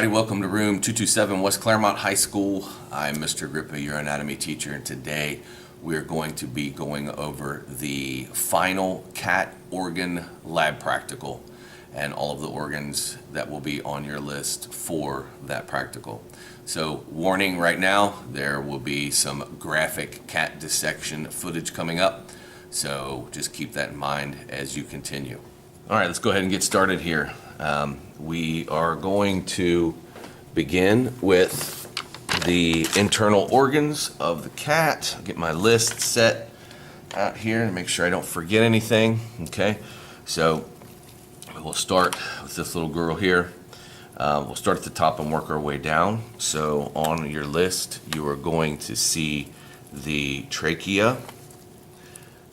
everybody. Welcome to room 227, West Claremont High School. I'm Mr. Grippa, your anatomy teacher, and today we're going to be going over the final cat organ lab practical and all of the organs that will be on your list for that practical. So, warning right now, there will be some graphic cat dissection footage coming up, so just keep that in mind as you continue. All right, let's go ahead and get started here. We are going to begin with the internal organs of the cat. I'll get my list set out here and make sure I don't forget anything. Okay, so we'll start with this little girl here. We'll start at the top and work our way down. So on your list, you are going to see the trachea.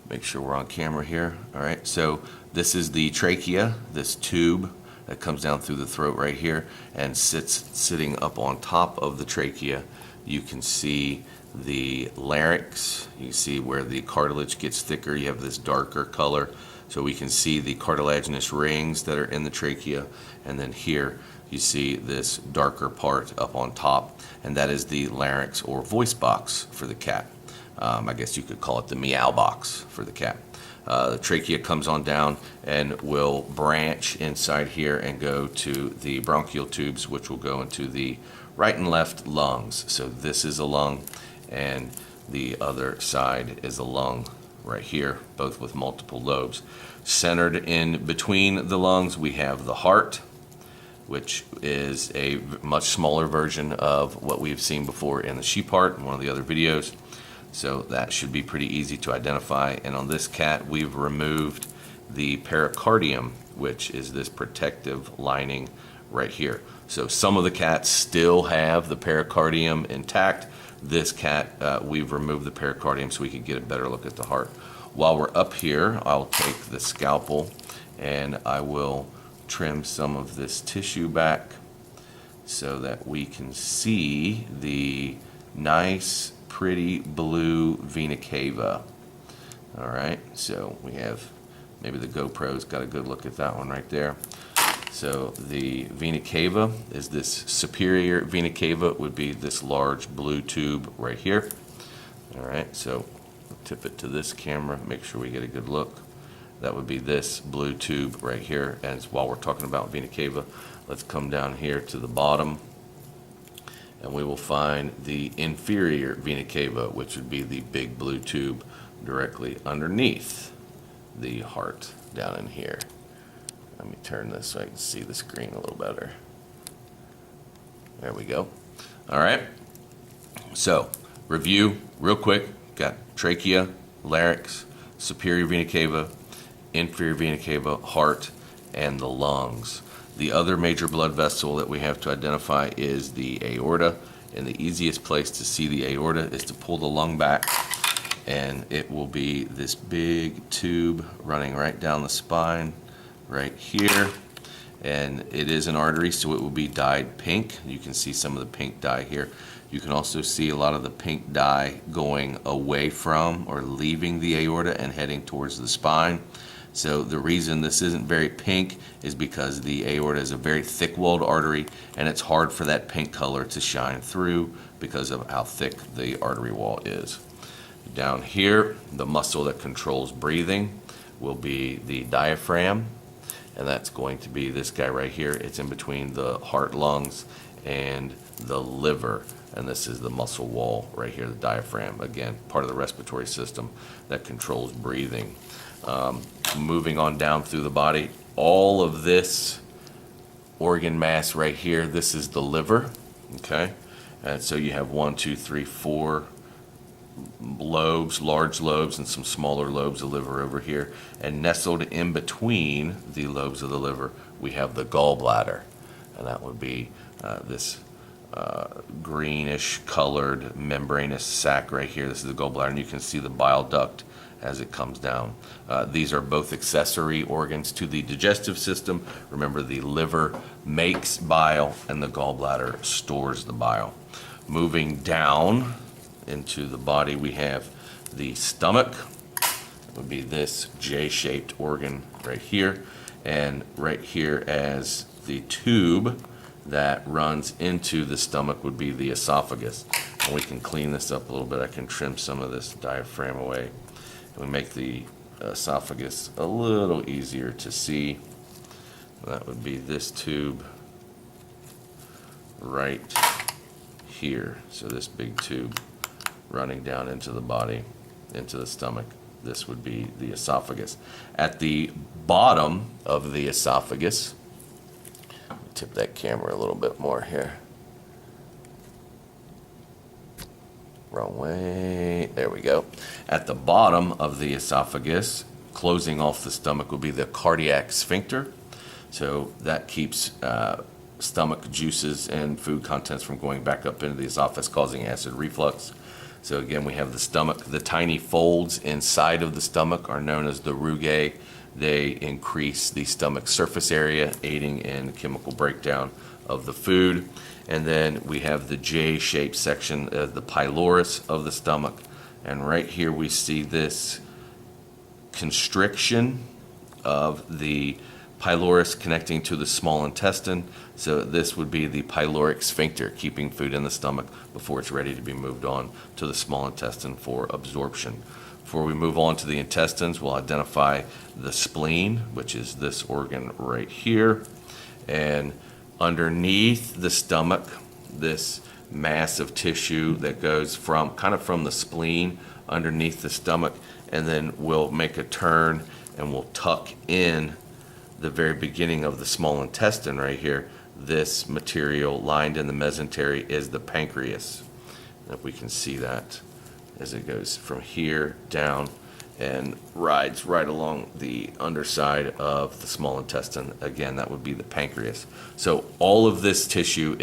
Make sure we're on camera here. All right, so this is the trachea, this tube that comes down through the throat right here and sitting up on top of the trachea. You can see the larynx. You see where the cartilage gets thicker. You have this darker color. So we can see the cartilaginous rings that are in the trachea. And then here you see this darker part up on top. And that is the larynx or voice box for the cat. I guess you could call it the meow box for the cat. The trachea comes on down and will branch inside here and go to the bronchial tubes, which will go into the right and left lungs. So this is a lung, and the other side is a lung right here, both with multiple lobes. Centered in between the lungs, we have the heart, which is a much smaller version of what we've seen before in the sheep heart in one of the other videos. So that should be pretty easy to identify. And on this cat, we've removed the pericardium, which is this protective lining right here. So some of the cats still have the pericardium intact. This cat, we've removed the pericardium so we can get a better look at the heart. While we're up here, I'll take the scalpel and I will trim some of this tissue back so that we can see the nice pretty blue vena cava. All right, so we have, maybe the GoPro's got a good look at that one right there. So the vena cava is this superior vena cava, would be this large blue tube right here. All right, so we'll tip it to this camera, make sure we get a good look. That would be this blue tube right here. And while we're talking about vena cava, let's come down here to the bottom, and we will find the inferior vena cava, which would be the big blue tube directly underneath the heart down in here. Let me turn this so I can see the screen a little better. There we go. All right. So, review real quick. Got trachea, larynx, superior vena cava, inferior vena cava, heart, and the lungs. The other major blood vessel that we have to identify is the aorta, and the easiest place to see the aorta is to pull the lung back, and it will be this big tube running right down the spine right here, and it is an artery, so it will be dyed pink. You can see some of the pink dye here. You can also see a lot of the pink dye going away from or leaving the aorta and heading towards the spine. So the reason this isn't very pink is because the aorta is a very thick-walled artery, and it's hard for that pink color to shine through because of how thick the artery wall is. Down here, the muscle that controls breathing will be the diaphragm, and that's going to be this guy right here. It's in between the heart, lungs, and the liver, and this is the muscle wall right here, the diaphragm. Again, part of the respiratory system that controls breathing. Moving on down through the body, all of this organ mass right here, this is the liver, okay? And so you have 1, 2, 3, 4 lobes, large lobes, and some smaller lobes of liver over here. And nestled in between the lobes of the liver, we have the gallbladder, and that would be this greenish colored membranous sac right here. This is the gallbladder, and you can see the bile duct as it comes down. These are both accessory organs to the digestive system. Remember, the liver makes bile and the gallbladder stores the bile. Moving down into the body, we have the stomach. It would be this J-shaped organ right here, and right here as the tube that runs into the stomach would be the esophagus. And we can clean this up a little bit. I can trim some of this diaphragm away. And we make the esophagus a little easier to see. That would be this tube right here. So this big tube running down into the body, into the stomach. This would be the esophagus. At the bottom of the esophagus, tip that camera a little bit more here. Wrong way. There we go. At the bottom of the esophagus, closing off the stomach, will be the cardiac sphincter. So that keeps stomach juices and food contents from going back up into the esophagus, causing acid reflux. So again, we have the stomach. The tiny folds inside of the stomach are known as the rugae. They increase the stomach surface area, aiding in chemical breakdown of the food. And then we have the J-shaped section, the pylorus of the stomach. And right here we see this constriction of the pylorus connecting to the small intestine. So this would be the pyloric sphincter, keeping food in the stomach before it's ready to be moved on to the small intestine for absorption. Before we move on to the intestines, we'll identify the spleen, which is this organ right here. And underneath the stomach, this mass of tissue that goes from the spleen underneath the stomach, and then we'll make a turn and we'll tuck in the very beginning of the small intestine right here. This material lined in the mesentery is the pancreas. If we can see that as it goes from here down and rides right along the underside of the small intestine. Again, that would be the pancreas. So all of this tissue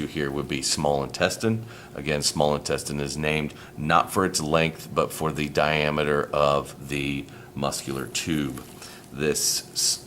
here would be small intestine. Again, small intestine is named not for its length, but for the diameter of the muscular tube. This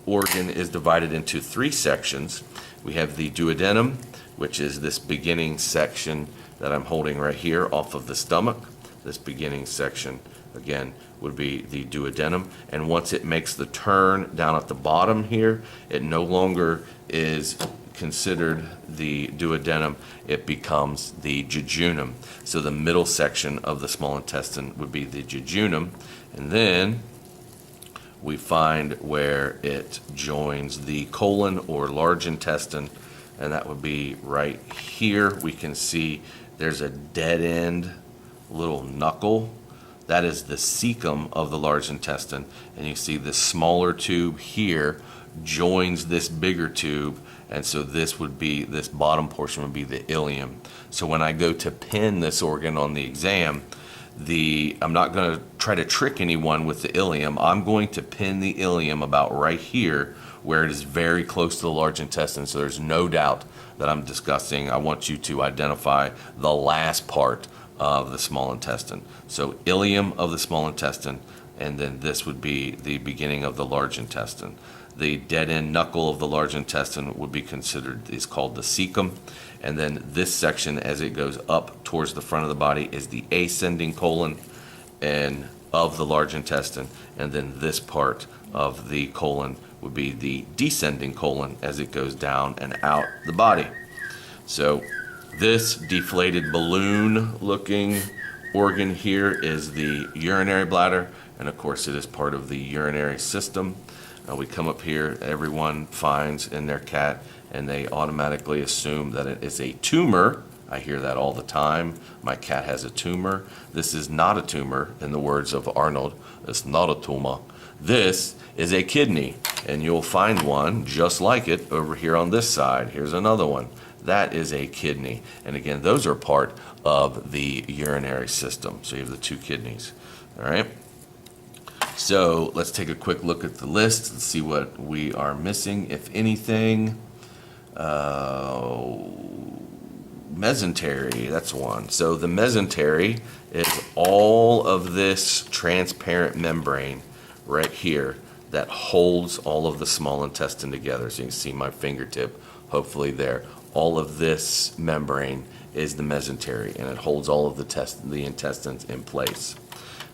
organ is divided into three sections. We have the duodenum, which is this beginning section that I'm holding right here off of the stomach. This beginning section, again, would be the duodenum. And once it makes the turn down at the bottom here, it no longer is considered the duodenum, it becomes the jejunum. So the middle section of the small intestine would be the jejunum. And then we find where it joins the colon or large intestine, and that would be right here. We can see there's a dead end little knuckle. That is the cecum of the large intestine, and you see this smaller tube here joins this bigger tube, and so this bottom portion would be the ileum. So when I go to pin this organ on the exam, I'm not going to try to trick anyone with the ileum. I'm going to pin the ileum about right here where it is very close to the large intestine, so there's no doubt that I'm discussing. I want you to identify the last part of the small intestine. So ileum of the small intestine, and then this would be the beginning of the large intestine. The dead end knuckle of the large intestine would be is called the cecum. And then this section, as it goes up towards the front of the body, is the ascending colon and of the large intestine. And then this part of the colon would be the descending colon as it goes down and out the body. So this deflated balloon looking organ here is the urinary bladder, and of course it is part of the urinary system. We come up here, everyone finds in their cat, and they automatically assume that it is a tumor. I hear that all the time. My cat has a tumor. This is not a tumor, in the words of Arnold. It's not a tumor. This is a kidney, and you'll find one just like it over here on this side. Here's another one. That is a kidney. And again, those are part of the urinary system. So you have the two kidneys. All right. So let's take a quick look at the list and see what we are missing, if anything. Mesentery, that's one. So the mesentery is all of this transparent membrane right here that holds all of the small intestine together. So you can see my fingertip, hopefully there. All of this membrane is the mesentery, and it holds all of the intestines in place.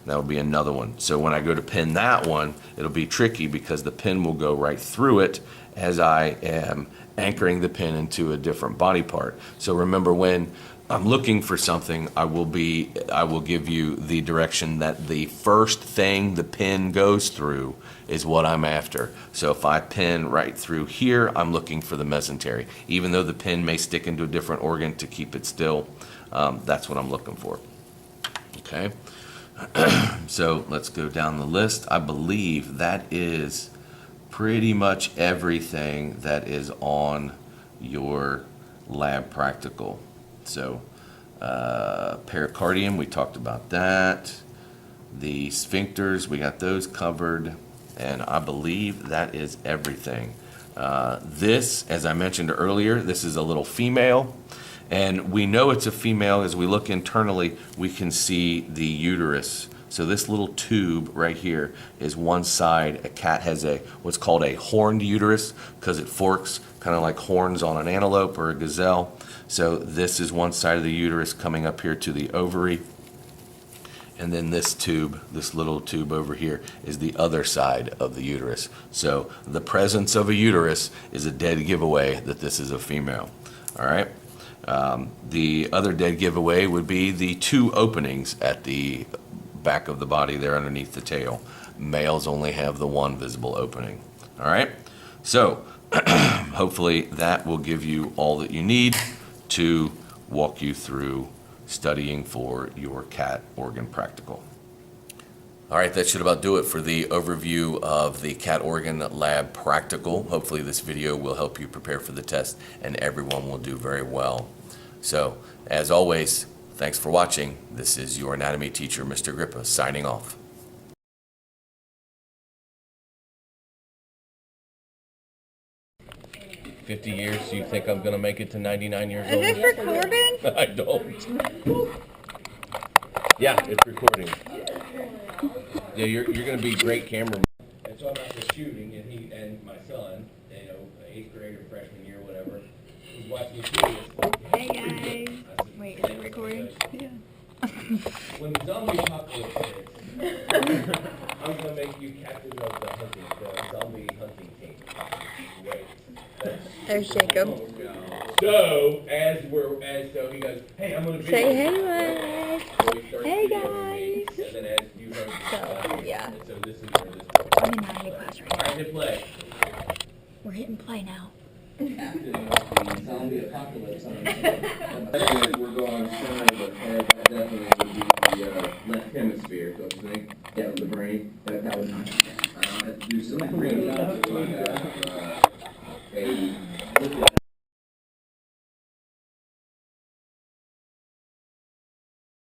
That will be another one. So when I go to pin that one, it'll be tricky because the pin will go right through it as I am anchoring the pin into a different body part. So remember, when I'm looking for something, I will give you the direction that the first thing the pin goes through is what I'm after. So if I pin right through here, I'm looking for the mesentery. Even though the pin may stick into a different organ to keep it still, that's what I'm looking for. Okay. So let's go down the list. I believe that is pretty much everything that is on your lab practical. So pericardium, we talked about that. The sphincters, we got those covered. And I believe that is everything. This, as I mentioned earlier, this is a little female. And we know it's a female as we look internally, we can see the uterus. So this little tube right here is one side. A cat has what's called a horned uterus because it forks kind of like horns on an antelope or a gazelle. So this is one side of the uterus coming up here to the ovary. And then this tube, this little tube over here, is the other side of the uterus. So the presence of a uterus is a dead giveaway that this is a female. All right. The other dead giveaway would be the two openings at the back of the body there underneath the tail. Males only have the one visible opening. All right. So hopefully that will give you all that you need to walk you through studying for your cat organ practical. All right, that should about do it for the overview of the cat organ lab practical. Hopefully this video will help you prepare for the test and everyone will do very well. So, as always, thanks for watching. This is your anatomy teacher, Mr. Grippa, signing off. "50 years, so you think I'm going to make it to 99 years old?" Is this recording? I don't. Yeah, it's recording. Yeah, you're going to be great cameraman. And so I'm out there shooting, and he and my son, 8th grade or freshman year, whatever, was watching me shoot this. Hey guys. Wait, is it recording? Yeah. When the zombie apocalypse hits, I'm going to make you captain of the zombie hunting team. Wait. There's Jacob. So, so he goes, "Hey, I'm going to be..." Say hey, guys. So Hey, guys. and then as you heard, So, yeah. and so this is where this... I'm in 90 class right All right, hit play. We're hitting play now. Captain of the zombie apocalypse. We're going strong, but that definitely would be the left hemisphere, don't you think? Yeah, the brain. That would not. I have to do some brain.